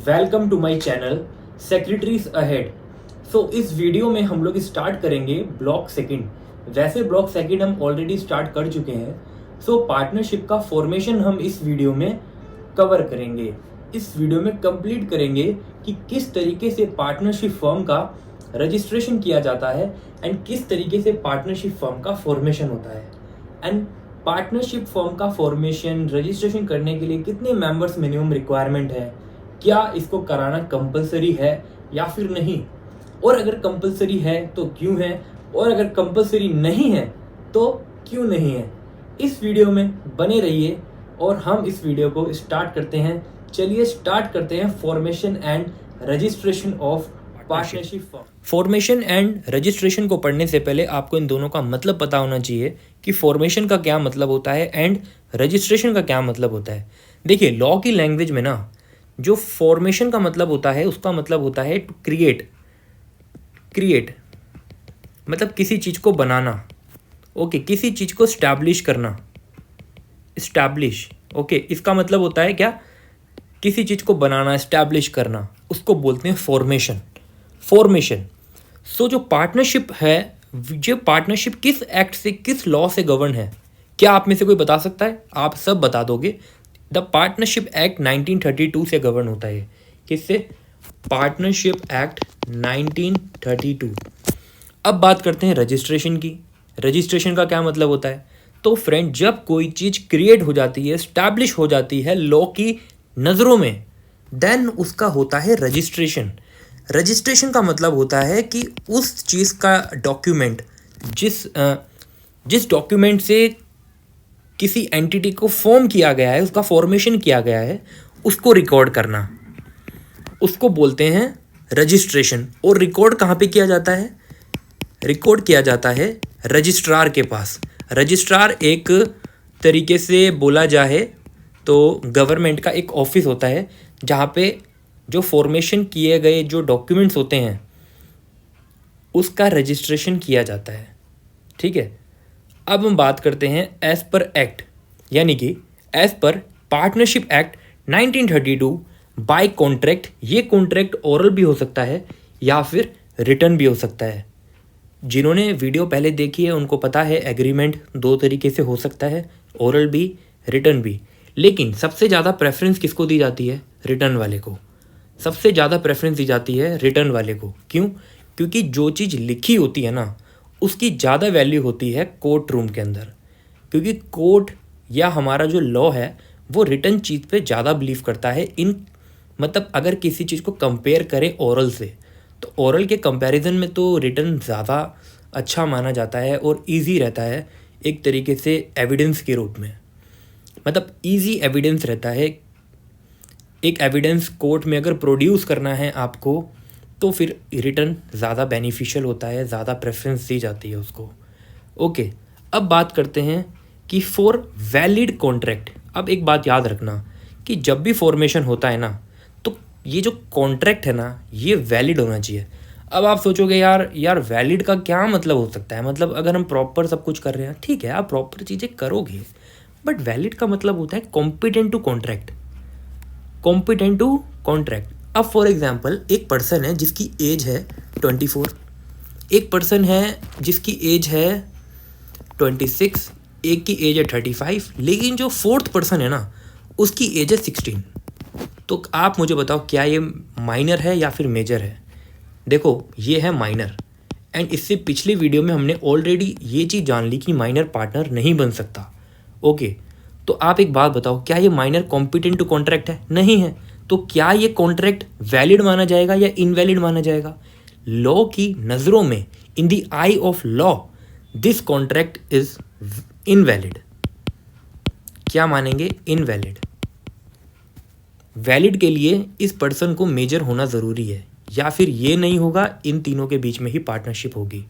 Welcome to my channel secretaries ahead. So इस video में हम लोग स्टार्ट करेंगे ब्लॉक सेकंड। वैसे ब्लॉक सेकंड हम ऑलरेडी स्टार्ट कर चुके हैं। सो पार्टनरशिप का फॉर्मेशन हम इस वीडियो में कवर करेंगे। इस वीडियो में कंप्लीट करेंगे कि किस तरीके से पार्टनरशिप फर्म का रजिस्ट्रेशन किया जाता है एंड किस तरीके से पार्टनरशिप फर्म का फॉर्मेशन होता है एंड पार्टनरशिप फर्म का फॉर्मेशन रजिस्ट्रेशन करने के लिए कितने मेंबर्स मिनिमम रिक्वायरमेंट है, क्या इसको कराना कंपलसरी है या फिर नहीं, और अगर कंपलसरी है तो क्यों है, और अगर कंपलसरी नहीं है तो क्यों नहीं है। इस वीडियो में बने रहिए और हम इस वीडियो को स्टार्ट करते हैं। चलिए स्टार्ट करते हैं formation and registration of partnership firm. Formation and registration को पढ़ने से पहले आपको इन दोनों का मतलब पता होना चाहिए कि फॉर्मेशन का क्या मतलब होता है एंड रजिस्ट्रेशन का क्या मतलब होता है। देखिए, लॉ की लैंग्वेज में ना जो फॉर्मेशन का मतलब होता है उसका मतलब होता है टू क्रिएट मतलब किसी चीज़ को बनाना। ओके, किसी चीज़ को स्टैब्लिश करना, ओके, इसका मतलब होता है क्या, किसी चीज़ को बनाना, स्टैब्लिश करना, उसको बोलते हैं फॉर्मेशन। सो जो पार्टनरशिप है, जो पार्टनरशिप किस एक्ट से, किस लॉ से गवर्न है, क्या आप में से कोई बता सकता है? आप सब बता दोगे। द पार्टनरशिप एक्ट 1932 से गवर्न होता है। किससे? Partnership act 1932। अब बात करते हैं रजिस्ट्रेशन की। रजिस्ट्रेशन का क्या मतलब होता है? तो फ्रेंड, जब कोई चीज़ क्रिएट हो जाती है, स्टैब्लिश हो जाती है लॉ की नज़रों में, देन उसका होता है रजिस्ट्रेशन। रजिस्ट्रेशन का मतलब होता है कि उस चीज़ का डॉक्यूमेंट, जिस डॉक्यूमेंट से किसी एंटिटी को फॉर्म किया गया है, उसका फॉर्मेशन किया गया है, उसको रिकॉर्ड करना, उसको बोलते हैं रजिस्ट्रेशन। और रिकॉर्ड कहाँ पे किया जाता है? रिकॉर्ड किया जाता है रजिस्ट्रार के पास। रजिस्ट्रार एक तरीके से बोला जाए तो गवर्नमेंट का एक ऑफिस होता है जहाँ पे जो फॉर्मेशन किए गए जो डॉक्यूमेंट्स होते हैं उसका रजिस्ट्रेशन किया जाता है। ठीक है, अब हम बात करते हैं एज पर एक्ट, यानी कि एज पर पार्टनरशिप एक्ट 1932 बाय कॉन्ट्रैक्ट। ये कॉन्ट्रैक्ट ओरल भी हो सकता है या फिर रिटर्न भी हो सकता है। जिन्होंने वीडियो पहले देखी है उनको पता है एग्रीमेंट दो तरीके से हो सकता है, ओरल भी, रिटर्न भी। लेकिन सबसे ज़्यादा प्रेफरेंस किसको दी जाती है? रिटर्न वाले को। सबसे ज़्यादा प्रेफरेंस दी जाती है रिटर्न वाले को। क्यों? क्योंकि जो चीज़ लिखी होती है ना, उसकी ज़्यादा वैल्यू होती है कोर्ट रूम के अंदर। क्योंकि कोर्ट या हमारा जो लॉ है वो रिटर्न चीज़ पे ज़्यादा बिलीव करता है। मतलब अगर किसी चीज़ को कंपेयर करें ओरल से, तो ओरल के कंपैरिजन में तो रिटर्न ज़्यादा अच्छा माना जाता है और इजी रहता है एक तरीके से एविडेंस के रूप में। मतलब इजी एविडेंस रहता है। एक एविडेंस कोर्ट में अगर प्रोड्यूस करना है आपको, तो फिर रिटर्न ज़्यादा बेनिफिशियल होता है, ज़्यादा प्रेफरेंस दी जाती है उसको। ओके, अब बात करते हैं कि फॉर वैलिड कॉन्ट्रैक्ट। अब एक बात याद रखना कि जब भी फॉर्मेशन होता है ना, तो ये जो कॉन्ट्रैक्ट है ना, ये वैलिड होना चाहिए। अब आप सोचोगे यार वैलिड का क्या मतलब हो सकता है? मतलब अगर हम प्रॉपर सब कुछ कर रहे हैं, ठीक है, आप प्रॉपर चीज़ें करोगे, बट वैलिड का मतलब होता है competent to contract. Competent to contract. अब फॉर एग्जांपल एक पर्सन है जिसकी एज है 24, एक पर्सन है जिसकी एज है 26, एक की एज है 35, लेकिन जो फोर्थ पर्सन है ना उसकी एज है 16। तो आप मुझे बताओ, क्या ये माइनर है या फिर मेजर है? देखो, ये है माइनर। एंड इससे पिछले वीडियो में हमने ऑलरेडी ये चीज़ जान ली कि माइनर पार्टनर नहीं बन सकता। ओके, तो आप एक बात बताओ, क्या ये माइनर कॉम्पिटेंट टू कॉन्ट्रैक्ट है? नहीं है। तो क्या ये कॉन्ट्रैक्ट वैलिड माना जाएगा या इनवैलिड माना जाएगा? लॉ की नज़रों में, in the I of law, this contract is invalid. क्या मानेंगे? इनवैलिड। वैलिड के लिए इस पर्सन को मेजर होना ज़रूरी है, या फिर ये नहीं होगा, इन तीनों के बीच में ही पार्टनरशिप होगी।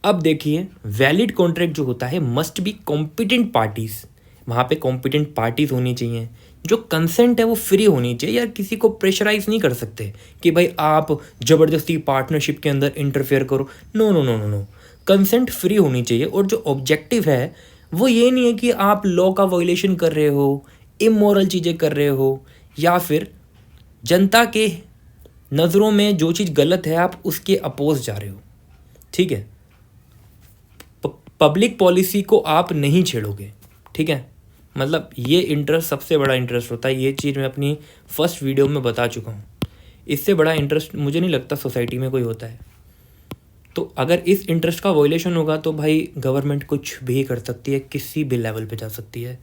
अब देखिए, वैलिड कॉन्ट्रैक्ट जो होता है मस्ट बी कॉम्पिटेंट पार्टीज। वहाँ पे कॉम्पिटेंट पार्टीज होनी चाहिए। जो कंसेंट है वो फ्री होनी चाहिए। यार किसी को प्रेशराइज नहीं कर सकते कि भाई आप ज़बरदस्ती पार्टनरशिप के अंदर इंटरफेयर करो। No no no no no, consent free होनी चाहिए। और जो ऑब्जेक्टिव है वो ये नहीं है कि आप लॉ का वायलेशन कर रहे हो, इमोरल चीज़ें कर रहे हो, या फिर जनता के नज़रों में जो चीज़ गलत है आप उसके अपोज जा रहे हो, ठीक है। पब्लिक पॉलिसी को आप नहीं छेड़ोगे, ठीक है। मतलब ये इंटरेस्ट सबसे बड़ा इंटरेस्ट होता है, ये चीज़ मैं अपनी फर्स्ट वीडियो में बता चुका हूँ। इससे बड़ा इंटरेस्ट मुझे नहीं लगता सोसाइटी में कोई होता है। तो अगर इस इंटरेस्ट का वॉयलेशन होगा तो भाई गवर्नमेंट कुछ भी कर सकती है, किसी भी लेवल पे जा सकती है।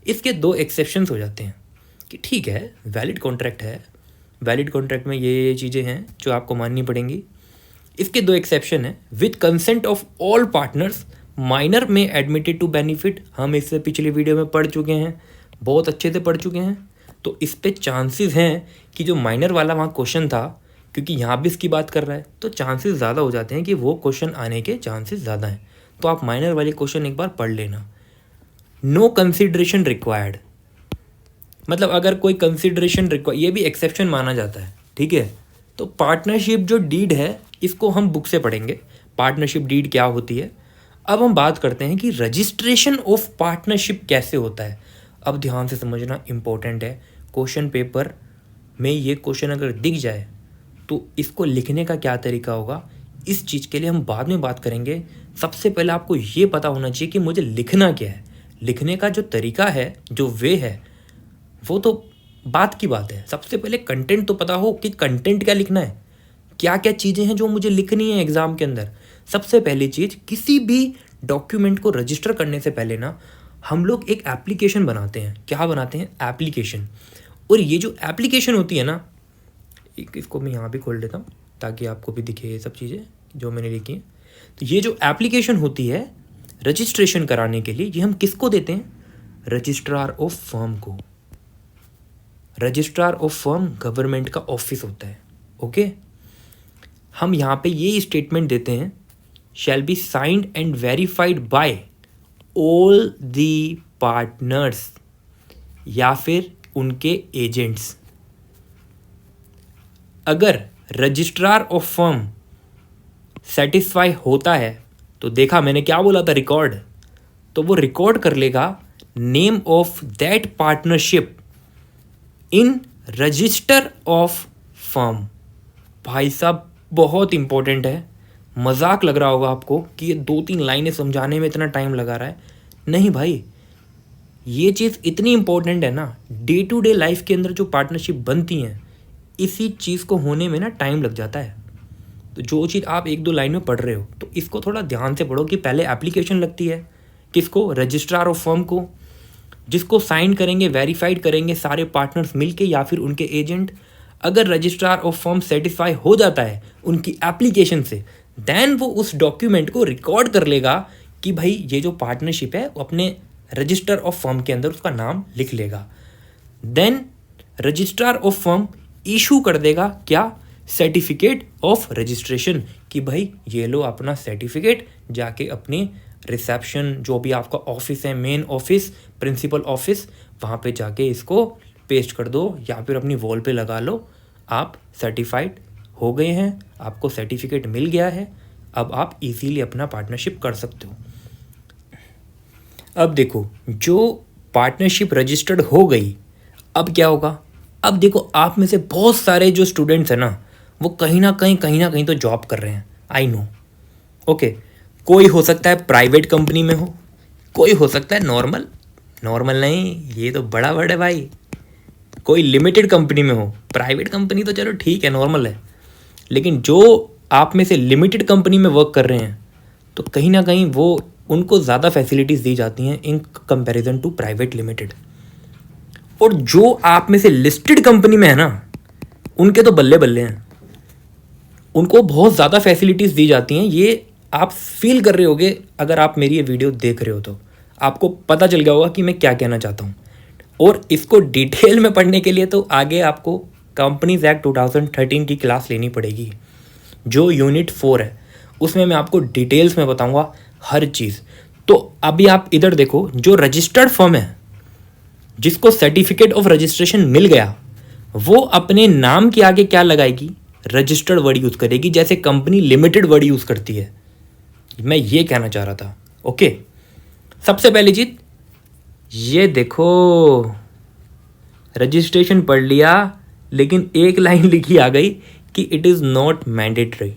इसके दो एक्सेप्शंस हो जाते हैं कि ठीक है वैलिड कॉन्ट्रैक्ट है, वैलिड कॉन्ट्रैक्ट में ये चीज़ें हैं जो आपको माननी पड़ेंगी। इसके दो एक्सेप्शन है, with consent of all partners minor में एडमिटेड टू बेनिफिट। हम इससे पिछली वीडियो में पढ़ चुके हैं, बहुत अच्छे से पढ़ चुके हैं। तो इस पे चांसेस हैं कि जो माइनर वाला वहाँ क्वेश्चन था, क्योंकि यहाँ भी इसकी बात कर रहा है, तो चांसेस ज़्यादा हो जाते हैं कि वो क्वेश्चन आने के चांसेस ज़्यादा हैं। तो आप माइनर वाले क्वेश्चन एक बार पढ़ लेना। नो कंसिडरेशन रिक्वायर्ड, मतलब अगर कोई कंसिडरेशन ये भी एक्सेप्शन माना जाता है, ठीक है। तो पार्टनरशिप जो डीड है इसको हम बुक से पढ़ेंगे, पार्टनरशिप डीड क्या होती है। अब हम बात करते हैं कि रजिस्ट्रेशन ऑफ पार्टनरशिप कैसे होता है। अब ध्यान से समझना, इम्पोर्टेंट है। क्वेश्चन पेपर में ये क्वेश्चन अगर दिख जाए तो इसको लिखने का क्या तरीका होगा, इस चीज़ के लिए हम बाद में बात करेंगे। सबसे पहले आपको ये पता होना चाहिए कि मुझे लिखना क्या है। लिखने का जो तरीका है, जो वे है, वो तो बात की बात है। सबसे पहले कंटेंट तो पता हो कि कंटेंट क्या लिखना है, क्या क्या चीज़ें हैं जो मुझे लिखनी है एग्ज़ाम के अंदर। सबसे पहली चीज़, किसी भी डॉक्यूमेंट को रजिस्टर करने से पहले ना हम लोग एक एप्लीकेशन बनाते हैं। क्या बनाते हैं? एप्लीकेशन। और ये जो एप्लीकेशन होती है ना, इसको मैं यहाँ भी खोल लेता हूँ ताकि आपको भी दिखे ये सब चीज़ें जो मैंने लिखी हैं। तो ये जो एप्लीकेशन होती है रजिस्ट्रेशन कराने के लिए, ये हम किसको देते हैं? रजिस्ट्रार ऑफ फर्म को। रजिस्ट्रार ऑफ फर्म गवर्नमेंट का ऑफिस होता है, ओके। हम यहाँ पे ये स्टेटमेंट देते हैं, shall be signed and verified bye all the partners या फिर उनके एजेंट्स। अगर रजिस्ट्रार ऑफ फर्म सेटिस्फाई होता है तो देखा मैंने क्या बोला था, रिकॉर्ड, तो वो रिकॉर्ड कर लेगा name of that partnership in register of firm. भाई साहब बहुत इंपॉर्टेंट है। मजाक लग रहा होगा आपको कि ये 2-3 लाइनें समझाने में इतना टाइम लगा रहा है। नहीं भाई, ये चीज़ इतनी इंपॉर्टेंट है ना, डे टू डे लाइफ के अंदर जो पार्टनरशिप बनती हैं, इसी चीज़ को होने में ना टाइम लग जाता है। तो जो चीज़ आप 1-2 लाइन में पढ़ रहे हो तो इसको थोड़ा ध्यान से पढ़ो कि पहले एप्लीकेशन लगती है किसको? रजिस्ट्रार ऑफ फर्म को, जिसको साइन करेंगे, वेरीफाइड करेंगे सारे पार्टनर्स मिलके या फिर उनके एजेंट। अगर रजिस्ट्रार ऑफ फर्म सेटिस्फाई हो जाता है उनकी एप्लीकेशन से, देन वो उस डॉक्यूमेंट को रिकॉर्ड कर लेगा कि भाई ये जो पार्टनरशिप है वो अपने रजिस्टर ऑफ फर्म के अंदर उसका नाम लिख लेगा। Then registrar of firm issue कर देगा क्या? सर्टिफिकेट ऑफ रजिस्ट्रेशन, कि भाई ये लो अपना सर्टिफिकेट, जाके अपनी रिसेप्शन जो भी आपका ऑफिस है, मेन ऑफिस, प्रिंसिपल ऑफिस, वहाँ पे जाके इसको पेस्ट कर दो या फिर अपनी वॉल पे लगा लो। आप सर्टिफाइड हो गए हैं, आपको सर्टिफिकेट मिल गया है, अब आप इजीली अपना पार्टनरशिप कर सकते हो। अब देखो, जो पार्टनरशिप रजिस्टर्ड हो गई, अब क्या होगा? अब देखो, आप में से बहुत सारे जो स्टूडेंट्स हैं ना, वो कहीं ना कहीं तो जॉब कर रहे हैं, आई नो, ओके। कोई हो सकता है प्राइवेट कंपनी में हो, कोई हो सकता है नॉर्मल नहीं, ये तो बड़ा वर्ड है भाई, कोई लिमिटेड कंपनी में हो। प्राइवेट कंपनी तो चलो ठीक है, नॉर्मल है, लेकिन जो आप में से लिमिटेड कंपनी में वर्क कर रहे हैं तो कहीं ना कहीं वो उनको ज़्यादा फैसिलिटीज़ दी जाती हैं in comparison to private limited. और जो आप में से लिस्टेड कंपनी में है ना, उनके तो बल्ले बल्ले हैं, उनको बहुत ज़्यादा फैसिलिटीज़ दी जाती हैं। ये आप फील कर रहे होगे, अगर आप मेरी ये वीडियो देख रहे हो तो आपको पता चल गया होगा कि मैं क्या कहना चाहता हूँ। और इसको डिटेल में पढ़ने के लिए तो आगे आपको कंपनीज एक्ट 2013 की क्लास लेनी पड़ेगी, जो यूनिट 4 है, उसमें मैं आपको डिटेल्स में बताऊंगा हर चीज़। तो अभी आप इधर देखो, जो रजिस्टर्ड फर्म है जिसको सर्टिफिकेट ऑफ रजिस्ट्रेशन मिल गया, वो अपने नाम के आगे क्या लगाएगी? रजिस्टर्ड वर्ड यूज़ करेगी, जैसे कंपनी लिमिटेड वर्ड यूज़ करती है। मैं ये कहना चाह रहा था, ओके। सबसे पहली चीज ये देखो, रजिस्ट्रेशन पढ़ लिया, लेकिन एक लाइन लिखी आ गई कि it is not mandatory,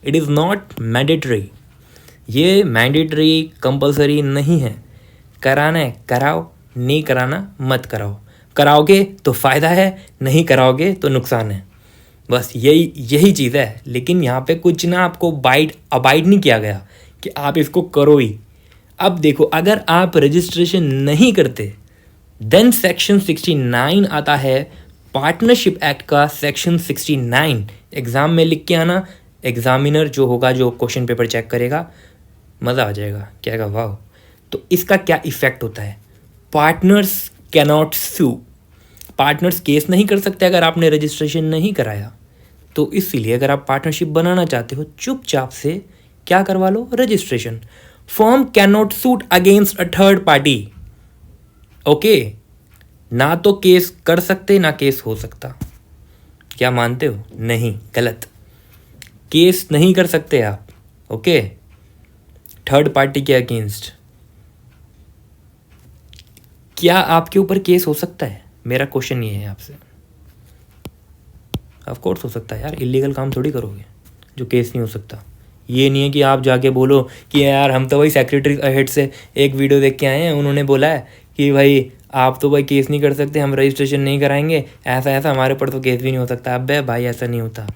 it is not mandatory. ये मैंडेटरी कंपलसरी नहीं है, कराना है कराओ, नहीं कराना मत कराओ, कराओगे तो फ़ायदा है, नहीं कराओगे तो नुकसान है, बस यही चीज़ है। लेकिन यहाँ पे कुछ ना आपको अबाइड नहीं किया गया कि आप इसको करो ही। अब देखो, अगर आप रजिस्ट्रेशन नहीं करते देन सेक्शन 69 आता है पार्टनरशिप एक्ट का, सेक्शन 69 एग्ज़ाम में लिख के आना। एग्जामिनर जो होगा, जो क्वेश्चन पेपर चेक करेगा, मज़ा आ जाएगा, कहेगा वाह। तो इसका क्या इफ़ेक्ट होता है, पार्टनर्स कैनॉट सू, पार्टनर्स केस नहीं कर सकते अगर आपने रजिस्ट्रेशन नहीं कराया। तो इसीलिए अगर आप पार्टनरशिप बनाना चाहते हो, चुपचाप से क्या करवा लो, registration. Firm can not suit against a third party, okay. ना तो केस कर सकते ना केस हो सकता। क्या मानते हो? नहीं, गलत, केस नहीं कर सकते आप, ओके, थर्ड पार्टी के अगेंस्ट। क्या आपके ऊपर केस हो सकता है? मेरा क्वेश्चन ये है आपसे। ऑफ कोर्स हो सकता है यार, इलीगल काम थोड़ी करोगे जो केस नहीं हो सकता। ये नहीं है कि आप जाके बोलो कि यार हम तो भाई सेक्रेटरी हेड से एक वीडियो देख के आए हैं, उन्होंने बोला है कि भाई आप तो भाई केस नहीं कर सकते, हम रजिस्ट्रेशन नहीं कराएंगे, ऐसा ऐसा, हमारे ऊपर तो केस भी नहीं हो सकता। अब भाई ऐसा नहीं होता,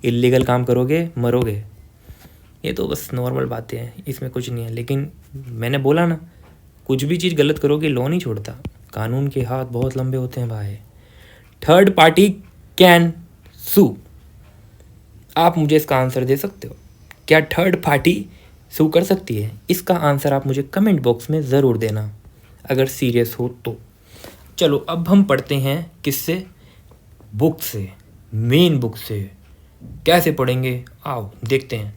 इलीगल काम करोगे मरोगे। ये तो बस नॉर्मल बातें हैं, इसमें कुछ नहीं है। लेकिन मैंने बोला ना, कुछ भी चीज़ गलत करोगे लॉ नहीं छोड़ता, कानून के हाथ बहुत लंबे होते हैं भाई। थर्ड पार्टी कैन सू, आप मुझे इसका आंसर दे सकते हो, क्या थर्ड पार्टी सू कर सकती है? इसका आंसर आप मुझे कमेंट बॉक्स में ज़रूर देना अगर सीरियस हो तो। चलो अब हम पढ़ते हैं किससे, बुक से, मेन बुक से। कैसे पढ़ेंगे आओ देखते हैं।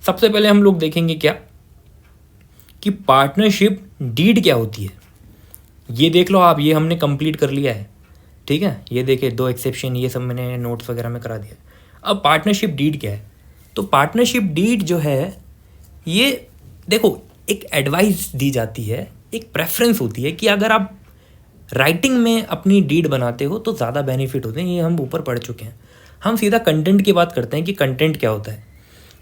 सबसे पहले हम लोग देखेंगे क्या कि पार्टनरशिप डीड क्या होती है। ये देख लो आप, ये हमने कंप्लीट कर लिया है, ठीक है। ये देखिए 2 एक्सेप्शन, ये सब मैंने नोट्स वगैरह में करा दिया। अब पार्टनरशिप डीड क्या है? तो पार्टनरशिप डीड जो है, ये देखो एक एडवाइस दी जाती है, एक प्रेफरेंस होती है कि अगर आप राइटिंग में अपनी डीड बनाते हो तो ज़्यादा बेनिफिट होते हैं। ये हम ऊपर पढ़ चुके हैं। हम सीधा कंटेंट की बात करते हैं कि कंटेंट क्या होता है,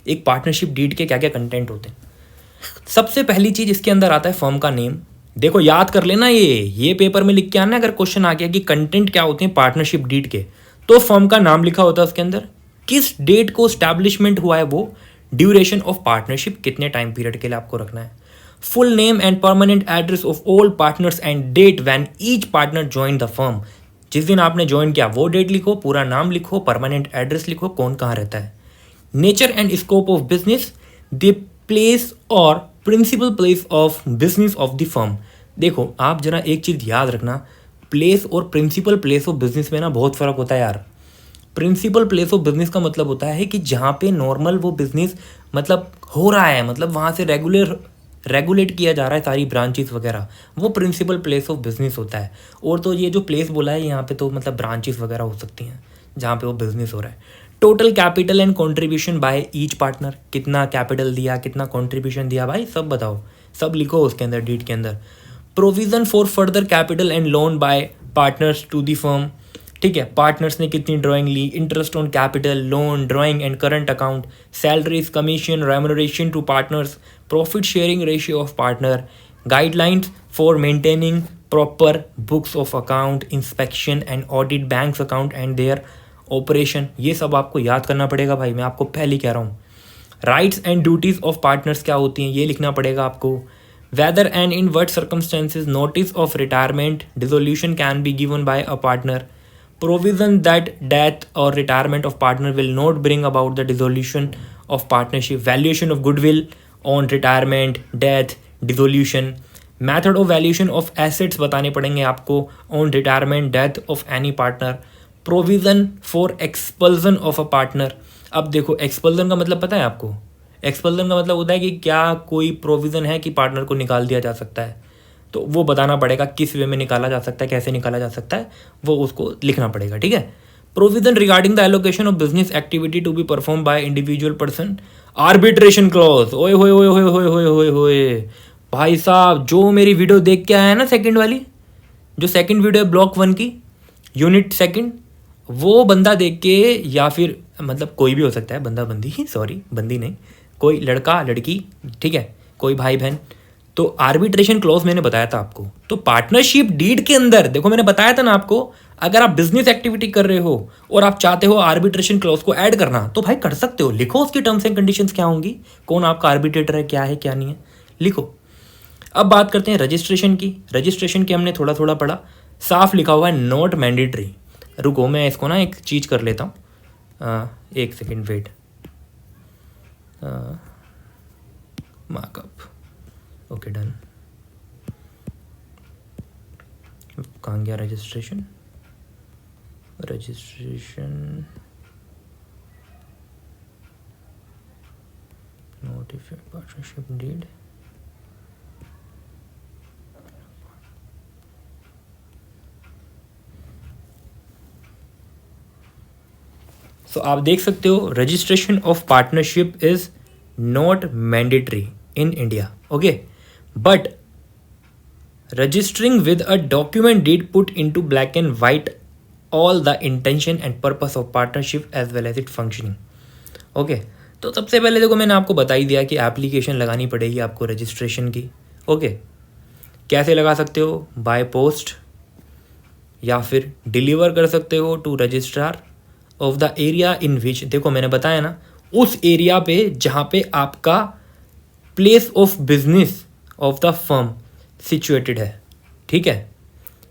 एक पार्टनरशिप डीड के क्या क्या कंटेंट होते हैं। सबसे पहली चीज़ इसके अंदर आता है फर्म का नेम। देखो याद कर लेना, ये पेपर में लिख के आना, अगर क्वेश्चन आ गया कि कंटेंट क्या होते हैं पार्टनरशिप डीड के, तो फर्म का नाम लिखा होता है उसके अंदर, किस डेट को स्टैब्लिशमेंट हुआ है वो, ड्यूरेशन ऑफ पार्टनरशिप, कितने टाइम पीरियड के लिए आपको रखना है, full name and permanent address of all partners and date when each partner join the firm. जिस दिन आपने ज्वाइन किया वो डेट लिखो, पूरा नाम लिखो, परमानेंट एड्रेस लिखो, कौन कहाँ रहता है। Nature and scope of business, the place और principal place of business of the firm. देखो आप जरा एक चीज़ याद रखना, प्लेस और प्रिंसिपल प्लेस ऑफ बिजनेस में ना बहुत फ़र्क होता है यार। प्रिंसिपल प्लेस ऑफ बिजनेस का मतलब होता है कि जहाँ पे नॉर्मल वो बिजनेस मतलब हो रहा है, मतलब वहाँ से रेगुलेट किया जा रहा है सारी ब्रांचेस वगैरह, वो प्रिंसिपल प्लेस ऑफ बिजनेस होता है। और तो ये जो प्लेस बोला है यहाँ पे तो मतलब ब्रांचेस वगैरह हो सकती हैं जहाँ पे वो बिजनेस हो रहा है। Total capital and contribution by each partner, कितना कैपिटल दिया, कितना कंट्रीब्यूशन दिया भाई, सब बताओ, सब लिखो उसके अंदर डीड के अंदर। Provision for further capital and loan by partners to the firm, ठीक है, पार्टनर्स ने कितनी ड्राइंग ली, interest on capital, loan, drawing and current account, salaries, commission, remuneration to partners, profit sharing ratio of partner, guidelines for maintaining proper books of account, inspection and audit banks account and their operation. ये सब आपको याद करना पड़ेगा भाई, मैं आपको पहले कह रहा हूँ। Rights and duties of partners क्या होती हैं ये लिखना पड़ेगा आपको। Whether and in what circumstances notice of retirement dissolution can be given by a partner, provision that death or retirement of partner will not bring about the dissolution of partnership, valuation of goodwill on retirement, death, dissolution, method of valuation of assets बताने पड़ेंगे आपको on retirement, death of any partner, provision for expulsion of a partner। अब देखो expulsion का मतलब पता है आपको, expulsion का मतलब होता है कि क्या कोई प्रोविज़न है कि पार्टनर को निकाल दिया जा सकता है, तो वो बताना पड़ेगा किस वे में निकाला जा सकता है, कैसे निकाला जा सकता है, वो उसको लिखना पड़ेगा, ठीक है। Provision regarding the allocation of business activity to be perform by individual person, arbitration clause. ओए होए होए होए होए होए होए होए भाई साहब, जो मेरी वीडियो देख के आया है ना सेकंड वाली, जो सेकंड वीडियो है ब्लॉक 1 की, यूनिट सेकंड, वो बंदा देख के, या फिर मतलब कोई भी हो सकता है, बंदा बंदी, सॉरी बंदी नहीं, कोई लड़का लड़की, ठीक है, कोई भाई बहन, तो आर्बिट्रेशन क्लॉज मैंने बताया था आपको। तो पार्टनरशिप डीड के अंदर देखो मैंने बताया था ना आपको, अगर आप बिजनेस एक्टिविटी कर रहे हो और आप चाहते हो आर्बिट्रेशन क्लॉज को ऐड करना, तो भाई कर सकते हो, लिखो उसकी टर्म्स एंड कंडीशंस क्या होंगी, कौन आपका आर्बिट्रेटर है, क्या है क्या नहीं है, लिखो। अब बात करते हैं रजिस्ट्रेशन की। रजिस्ट्रेशन की हमने थोड़ा थोड़ा पढ़ा, साफ लिखा हुआ है नॉट मैंडेटरी। रुको मैं इसको ना एक चीज़ कर लेता हूँ, एक second wait, markup, okay done. कहाँ गया registration, registration notified partnership deed, so आप देख सकते हो registration of partnership is not mandatory in India, okay, but registering with a document deed put into black and white all the intention and purpose of partnership as well as its functioning, okay. तो सबसे पहले देखो मैंने आपको बता ही दिया कि application लगानी पड़ेगी आपको रजिस्ट्रेशन की, ओके। कैसे लगा सकते हो, बाय पोस्ट, या फिर डिलीवर कर सकते हो to registrar of the area in which, देखो मैंने बताया ना, उस एरिया पे जहाँ पे आपका place of business of the firm situated है, ठीक है,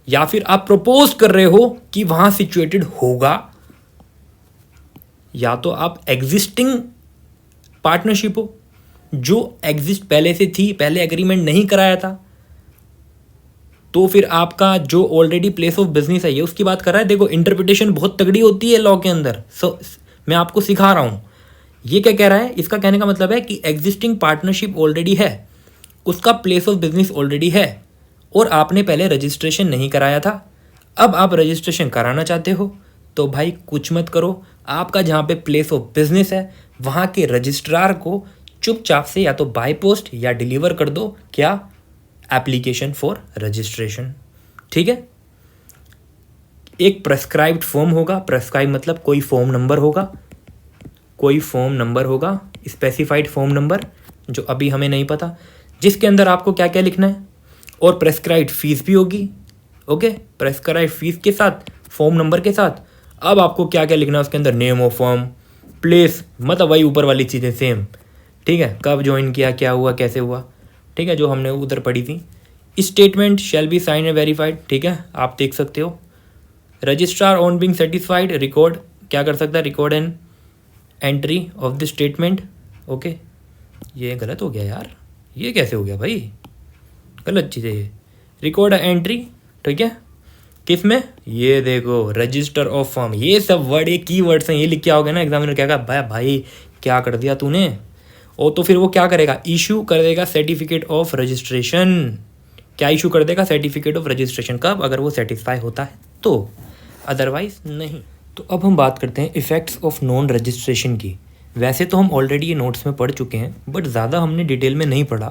या फिर आप प्रपोज कर रहे हो कि वहां सिचुएटेड होगा, या तो आप एग्जिस्टिंग पार्टनरशिप हो जो एग्जिस्ट पहले से थी, पहले एग्रीमेंट नहीं कराया था, तो फिर आपका जो ऑलरेडी प्लेस ऑफ बिजनेस है, ये उसकी बात कर रहा है। देखो इंटरप्रिटेशन बहुत तगड़ी होती है लॉ के अंदर, मैं आपको सिखा रहा हूं। ये क्या कह रहा है, इसका कहने का मतलब है कि एग्जिस्टिंग पार्टनरशिप ऑलरेडी है, उसका प्लेस ऑफ बिजनेस ऑलरेडी है, और आपने पहले रजिस्ट्रेशन नहीं कराया था, अब आप रजिस्ट्रेशन कराना चाहते हो, तो भाई कुछ मत करो, आपका जहाँ पे प्लेस ऑफ बिजनेस है वहाँ के रजिस्ट्रार को चुपचाप से या तो बाय पोस्ट या डिलीवर कर दो, क्या, एप्लीकेशन फॉर रजिस्ट्रेशन, ठीक है। एक प्रेस्क्राइब्ड फॉर्म होगा, प्रेस्क्राइब मतलब कोई फॉर्म नंबर होगा, कोई फॉर्म नंबर होगा, स्पेसिफाइड फॉर्म नंबर जो अभी हमें नहीं पता, जिसके अंदर आपको क्या क्या लिखना है, और प्रेस्क्राइब्ड फीस भी होगी, ओके, प्रेस्क्राइब्ड फीस के साथ फॉर्म नंबर के साथ। अब आपको क्या क्या लिखना है उसके अंदर, नेम ऑफ फर्म, प्लेस, मतलब वही ऊपर वाली चीज़ें सेम, ठीक है, कब ज्वाइन किया, क्या हुआ, कैसे हुआ, ठीक है, जो हमने उधर पढ़ी थी। Statement shall be sign and verified, ठीक है, आप देख सकते हो। Registrar on being satisfied record, क्या कर सकता है, record and entry of the statement, okay. ये गलत हो गया यार, ये कैसे हो गया भाई, गलत चीज़ है ये, रिकॉर्ड एंट्री, ठीक है, किस में, ये देखो रजिस्टर ऑफ फर्म, ये सब वर्ड, ये की वर्ड्स हैं, ये लिख के आओगे ना एग्जामिनर क्या कहा, भाई क्या कर दिया तूने, और तो फिर वो क्या करेगा, इशू कर देगा सर्टिफिकेट ऑफ रजिस्ट्रेशन, क्या इशू कर देगा, सर्टिफिकेट ऑफ रजिस्ट्रेशन, कब, अगर वो सेटिस्फाई होता है तो, अदरवाइज नहीं। तो अब हम बात करते हैं इफ़ेक्ट्स ऑफ नॉन रजिस्ट्रेशन की। वैसे तो हम ऑलरेडी ये नोट्स में पढ़ चुके हैं, बट ज़्यादा हमने डिटेल में नहीं पढ़ा,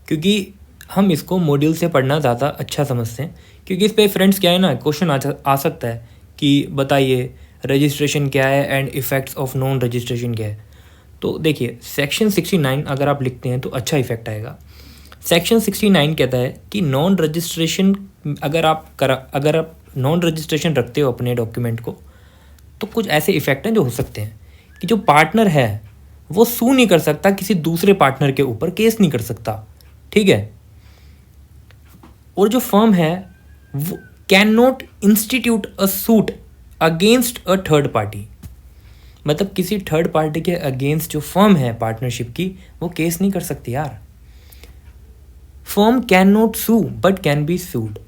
क्योंकि हम इसको मॉड्यूल से पढ़ना ज़्यादा अच्छा समझते हैं, क्योंकि इस पे फ्रेंड्स क्या है ना, क्वेश्चन आ सकता है कि बताइए रजिस्ट्रेशन क्या है and effects of non registration क्या है। तो देखिए सेक्शन 69 अगर आप लिखते हैं तो अच्छा इफेक्ट आएगा। सेक्शन 69 कहता है कि नॉन रजिस्ट्रेशन अगर आप नॉन रजिस्ट्रेशन रखते हो अपने डॉक्यूमेंट को, तो कुछ ऐसे इफेक्ट हैं जो हो सकते हैं कि जो पार्टनर है वो सू नहीं कर सकता, किसी दूसरे पार्टनर के ऊपर केस नहीं कर सकता, ठीक है, और जो फर्म है वो can not institute a suit against a third party, मतलब किसी थर्ड पार्टी के अगेंस्ट जो फर्म है पार्टनरशिप की वो केस नहीं कर सकती यार। Firm can not sue but can be sued,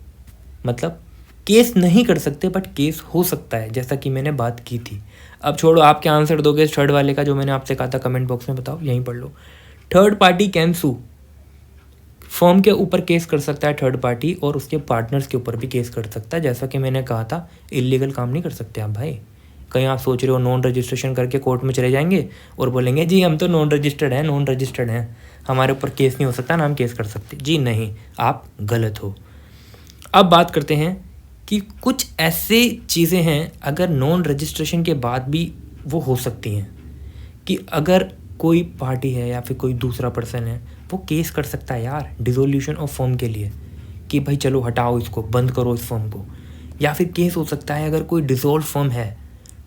मतलब केस नहीं कर सकते बट केस हो सकता है, जैसा कि मैंने बात की थी। अब छोड़ो आप क्या आंसर दोगे थर्ड वाले का जो मैंने आपसे कहा था, कमेंट बॉक्स में बताओ, यहीं पढ़ लो। Third party can sue, firm के ऊपर केस कर सकता है थर्ड पार्टी, और उसके पार्टनर्स के ऊपर भी केस कर सकता है, जैसा कि मैंने कहा था इलीगल काम नहीं कर सकते आप भाई। कहीं आप सोच रहे हो नॉन रजिस्ट्रेशन करके कोर्ट में चले जाएंगे और बोलेंगे जी हम तो नॉन रजिस्टर्ड हैं, हमारे ऊपर केस नहीं हो सकता ना हम केस कर सकते, जी नहीं, आप गलत हो। अब बात करते हैं कि कुछ ऐसे चीज़ें हैं अगर नॉन रजिस्ट्रेशन के बाद भी वो हो सकती हैं, कि अगर कोई पार्टी है या फिर कोई दूसरा पर्सन है वो केस कर सकता है यार डिसोल्यूशन ऑफ फर्म के लिए, कि भाई चलो हटाओ इसको, बंद करो इस फर्म को। या फिर केस हो सकता है अगर कोई डिसॉल्व फर्म है,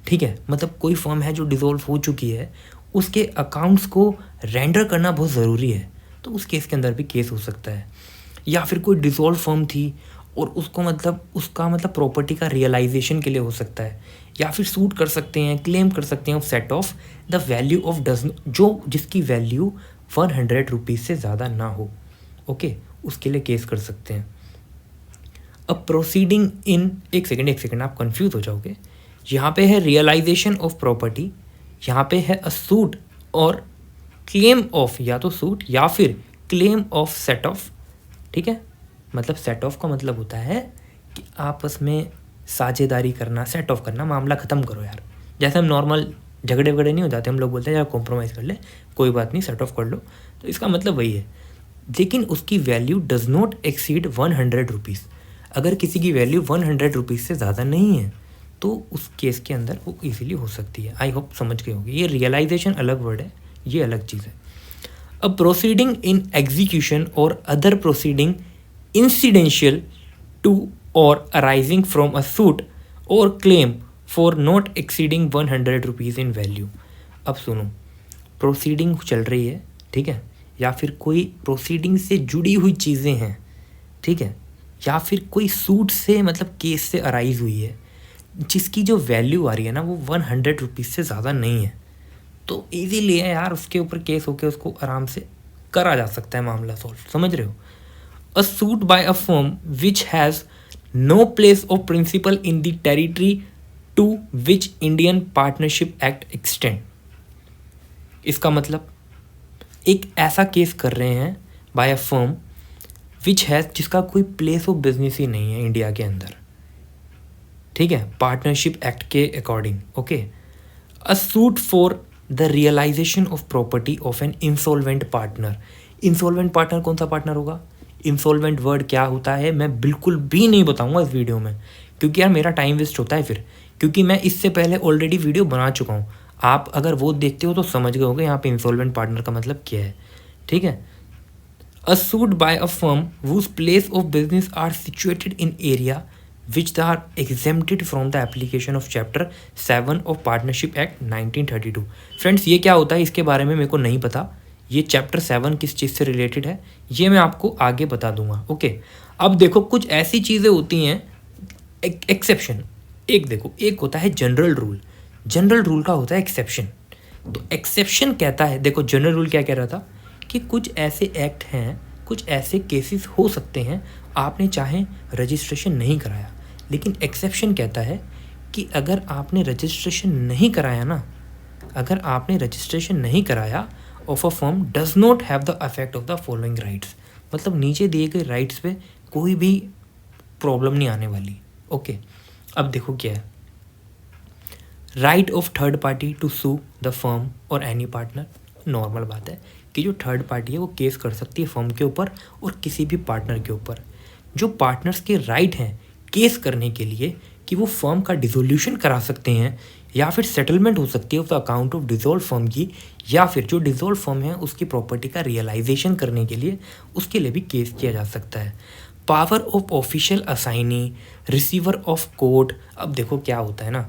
ठीक है, मतलब कोई फर्म है जो डिसॉल्व हो चुकी है, उसके अकाउंट्स को रेंडर करना बहुत ज़रूरी है, तो उस केस के अंदर भी केस हो सकता है। या फिर कोई डिसॉल्व फर्म थी और उसको मतलब उसका मतलब प्रॉपर्टी का रियलाइजेशन के लिए हो सकता है, या फिर सूट कर सकते हैं, क्लेम कर सकते हैं set of the value of does, जो जिसकी वैल्यू 100 रुपीज़ से ज़्यादा ना हो, ओके, उसके लिए केस कर सकते हैं। अब प्रोसीडिंग इन, एक सेकेंड आप कंफ्यूज हो जाओगे, यहाँ पे है रियलाइजेशन ऑफ प्रॉपर्टी, यहाँ पे है अ सूट और क्लेम ऑफ, या तो सूट या फिर क्लेम ऑफ सेट ऑफ, ठीक है। मतलब सेट ऑफ का मतलब होता है कि आपस में साझेदारी करना, सेट ऑफ करना, मामला ख़त्म करो यार। जैसे हम नॉर्मल झगड़े वगड़े नहीं हो जाते, हम लोग बोलते हैं यार कॉम्प्रोमाइज़ कर ले, कोई बात नहीं, सेट ऑफ कर लो, तो इसका मतलब वही है। लेकिन उसकी value does not exceed 100 rupees. अगर किसी की वैल्यू 100 रुपीज़ से ज़्यादा नहीं है तो उस केस के अंदर वो इजीली हो सकती है। आई होप समझ गए होंगे, ये रियलाइजेशन अलग वर्ड है, ये अलग चीज़ है। अब प्रोसीडिंग इन एग्जीक्यूशन और अदर प्रोसीडिंग इंसिडेंशियल टू और अराइजिंग फ्रॉम अ सूट और claim for not exceeding 100 rupees in value. अब सुनो, प्रोसीडिंग चल रही है, ठीक है, या फिर कोई प्रोसीडिंग से जुड़ी हुई चीज़ें हैं, ठीक है, या फिर कोई सूट से मतलब केस से अराइज हुई है जिसकी जो वैल्यू आ रही है ना वो 100 रुपीज़ से ज़्यादा नहीं है, तो इजीली है यार उसके ऊपर केस होके उसको आराम से करा जा सकता है मामला सॉल्व। समझ रहे हो? A suit by a firm which has no place of principal in the territory to which Indian partnership act extend. इसका मतलब एक ऐसा केस कर रहे हैं by a firm which has, जिसका कोई प्लेस ऑफ बिजनेस ही नहीं है इंडिया के अंदर, ठीक है, पार्टनरशिप एक्ट के according, okay. A suit for the realisation of property of an insolvent partner. Insolvent partner कौन सा पार्टनर होगा? इंसॉल्वेंट वर्ड क्या होता है मैं बिल्कुल भी नहीं बताऊंगा इस वीडियो में, क्योंकि यार मेरा टाइम वेस्ट होता है फिर, क्योंकि मैं इससे पहले ऑलरेडी वीडियो बना चुका हूँ। आप अगर वो देखते हो तो समझ गए होगे यहाँ पे इंसॉल्वेंट पार्टनर का मतलब क्या है, ठीक है। A suit by a firm whose place of business are situated in area which they are exempted from the application of chapter 7 of Partnership Act 1932। Friends ये क्या होता है इसके बारे में मेरे को नहीं पता, ये चैप्टर 7 किस चीज़ से रिलेटेड है ये मैं आपको आगे बता दूंगा, ओके। अब देखो कुछ ऐसी चीज़ें होती हैं एक्सेप्शन, एक देखो, एक होता है जनरल रूल, जनरल रूल का होता है एक्सेप्शन। तो एक्सेप्शन कहता है, देखो जनरल रूल क्या कह रहा था कि कुछ ऐसे एक्ट हैं, कुछ ऐसे केसेस हो सकते हैं आपने चाहे रजिस्ट्रेशन नहीं कराया, लेकिन एक्सेप्शन कहता है कि अगर आपने रजिस्ट्रेशन नहीं कराया ना, अगर आपने रजिस्ट्रेशन नहीं कराया of a firm does not have the effect of the following rights, मतलब नीचे दिए गए राइट्स पे कोई भी प्रॉब्लम नहीं आने वाली, ओके। अब देखो क्या है, right of third party to sue the firm और एनी पार्टनर। नॉर्मल बात है कि जो थर्ड पार्टी है वो केस कर सकती है फर्म के ऊपर और किसी भी पार्टनर के ऊपर। जो पार्टनर्स के राइट हैं केस करने के लिए कि वो फर्म का डिसोल्यूशन करा सकते हैं या फिर सेटलमेंट हो सकती है उस अकाउंट ऑफ डिसॉल्व फर्म की, या फिर जो डिसॉल्व फर्म है उसकी प्रॉपर्टी का रियलाइजेशन करने के लिए उसके लिए भी केस किया जा सकता है। Power of official assignee, receiver of court. अब देखो क्या होता है ना,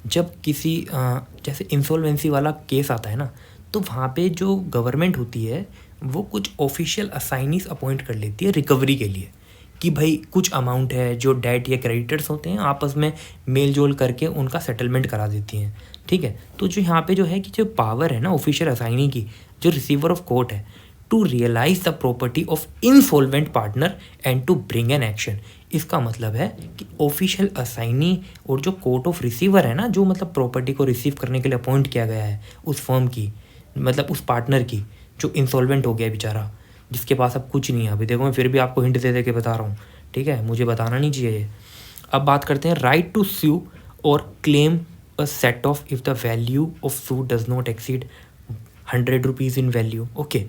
जब किसी जैसे इंसॉल्वेंसी वाला केस आता है ना, तो वहाँ पे जो गवर्नमेंट होती है वो कुछ ऑफिशियल असाइनीज अपॉइंट कर लेती है रिकवरी के लिए, कि भाई कुछ अमाउंट है जो डेट या क्रेडिटर्स होते हैं आपस में मेल जोल करके उनका सेटलमेंट करा देती हैं, ठीक है। तो जो यहाँ पे जो है कि जो पावर है ना ऑफिशियल असाइनी की, जो रिसीवर ऑफ कोर्ट है, to realise the property of insolvent partner and to bring an action. इसका मतलब है कि ऑफिशियल असाइनी और जो कोर्ट ऑफ रिसीवर है ना, जो मतलब प्रॉपर्टी को रिसीव करने के लिए अपॉइंट किया गया है उस फर्म की, मतलब उस पार्टनर की जो इंसॉल्वेंट हो गया है बेचारा, जिसके पास अब कुछ नहीं है। अभी देखो मैं फिर भी आपको हिंट दे दे के बता रहा हूँ, ठीक है, मुझे बताना नहीं चाहिए ये। अब बात करते हैं राइट टू स्यू और claim a set off if the value of suit does not exceed 100 rupees in value, okay.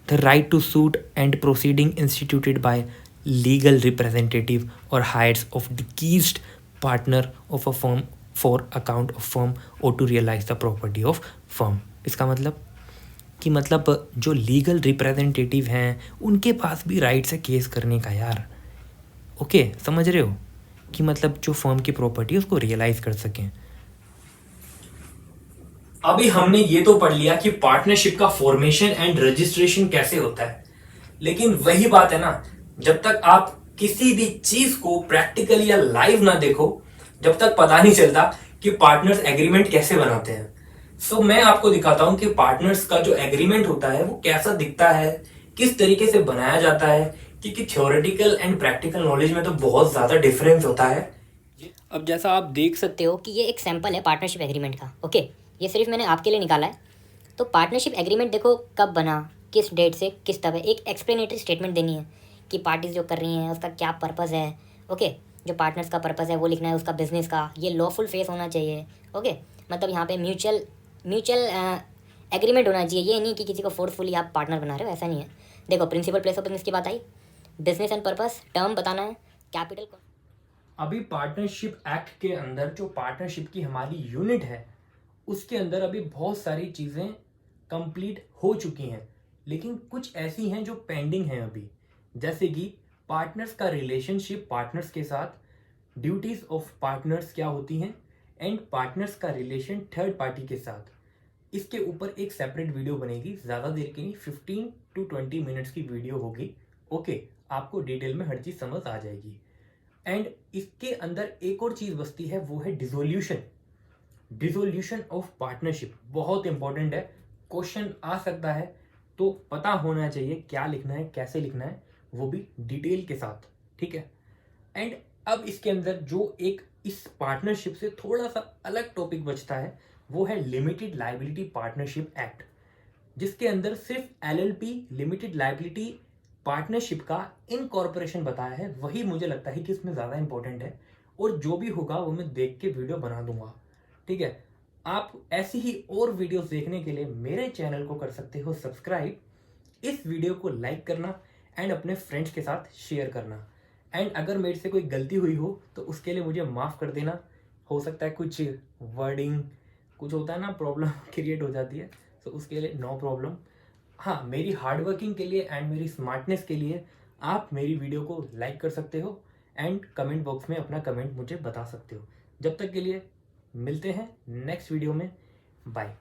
The right to suit and proceeding instituted by legal representative or hires of deceased partner of a firm for account of firm or to realize the property of firm। इसका मतलब कि मतलब जो legal representative हैं उनके पास भी rights है case करने का यार। ओके, समझ रहे हो कि मतलब जो फर्म की प्रॉपर्टी है उसको रियलाइज कर सकें। अभी हमने ये तो पढ़ लिया कि पार्टनरशिप का फॉर्मेशन एंड रजिस्ट्रेशन कैसे होता है, लेकिन वही बात है ना, जब तक आप किसी भी चीज को प्रैक्टिकल या लाइव ना देखो, जब तक पता नहीं चलता कि पार्टनर्स एग्रीमेंट कैसे बनाते हैं। सो मैं आपको दिखाता हूं कि पार्टनर्स का जो एग्रीमेंट होता है वो कैसा दिखता है, किस तरीके से बनाया जाता है, क्योंकि थ्योरेटिकल एंड प्रैक्टिकल नॉलेज में तो बहुत ज्यादा डिफरेंस होता है। अब जैसा आप देख सकते हो कि ये एक सैंपल है पार्टनरशिप एग्रीमेंट का। ओके, ये सिर्फ मैंने आपके लिए निकाला है। तो पार्टनरशिप एग्रीमेंट देखो कब बना, किस डेट से किस तब है। एक एक्सप्लेनेटरी स्टेटमेंट देनी है कि पार्टीज जो कर रही हैं उसका क्या पर्पज़ है। ओके, जो पार्टनर्स का पर्पज़ है वो लिखना है, उसका बिजनेस का, ये लॉफुल फेस होना चाहिए। ओके, मतलब यहाँ पे म्यूचुअल एग्रीमेंट होना चाहिए। ये नहीं कि किसी को फोर्सफुली आप पार्टनर बना रहे हो, ऐसा नहीं है। देखो, प्रिंसिपल प्लेस ऑफ बिजनेस की बात आई, बिजनेस एंड पर्पस, टर्म बताना है, कैपिटल। अभी पार्टनरशिप एक्ट के अंदर जो पार्टनरशिप की हमारी यूनिट है उसके अंदर अभी बहुत सारी चीज़ें कंप्लीट हो चुकी हैं, लेकिन कुछ ऐसी हैं जो पेंडिंग हैं अभी। जैसे कि पार्टनर्स का रिलेशनशिप पार्टनर्स के साथ, ड्यूटीज ऑफ पार्टनर्स क्या होती हैं, एंड पार्टनर्स का रिलेशन थर्ड पार्टी के साथ। इसके ऊपर एक सेपरेट वीडियो बनेगी, ज़्यादा देर की नहीं, 15 to 20 मिनट्स की वीडियो होगी। ओके, आपको डिटेल में हर चीज़ समझ आ जाएगी। एंड इसके अंदर एक और चीज़ बचती है, वो है डिसोल्यूशन ऑफ पार्टनरशिप। बहुत इंपॉर्टेंट है, क्वेश्चन आ सकता है, तो पता होना चाहिए क्या लिखना है, कैसे लिखना है, वो भी डिटेल के साथ, ठीक है। एंड अब इसके अंदर जो एक इस पार्टनरशिप से थोड़ा सा अलग टॉपिक बचता है वो है लिमिटेड लायबिलिटी पार्टनरशिप एक्ट, जिसके अंदर सिर्फ एलएलपी लिमिटेड लायबिलिटी पार्टनरशिप का इनकॉर्पोरेशन बताया है। वही मुझे लगता है कि इसमें ज़्यादा इंपॉर्टेंट है, और जो भी होगा वो मैं देख के वीडियो बना दूंगा, ठीक है। आप ऐसी ही और वीडियोस देखने के लिए मेरे चैनल को कर सकते हो सब्सक्राइब, इस वीडियो को लाइक करना एंड अपने फ्रेंड्स के साथ शेयर करना। एंड अगर मेरे से कोई गलती हुई हो तो उसके लिए मुझे माफ़ कर देना। हो सकता है कुछ वर्डिंग कुछ होता है ना, प्रॉब्लम क्रिएट हो जाती है, तो उसके लिए नो प्रॉब्लम। हाँ, मेरी हार्डवर्किंग के लिए एंड मेरी स्मार्टनेस के लिए आप मेरी वीडियो को लाइक कर सकते हो एंड कमेंट बॉक्स में अपना कमेंट मुझे बता सकते हो। जब तक के लिए मिलते हैं नेक्स्ट वीडियो में, बाय।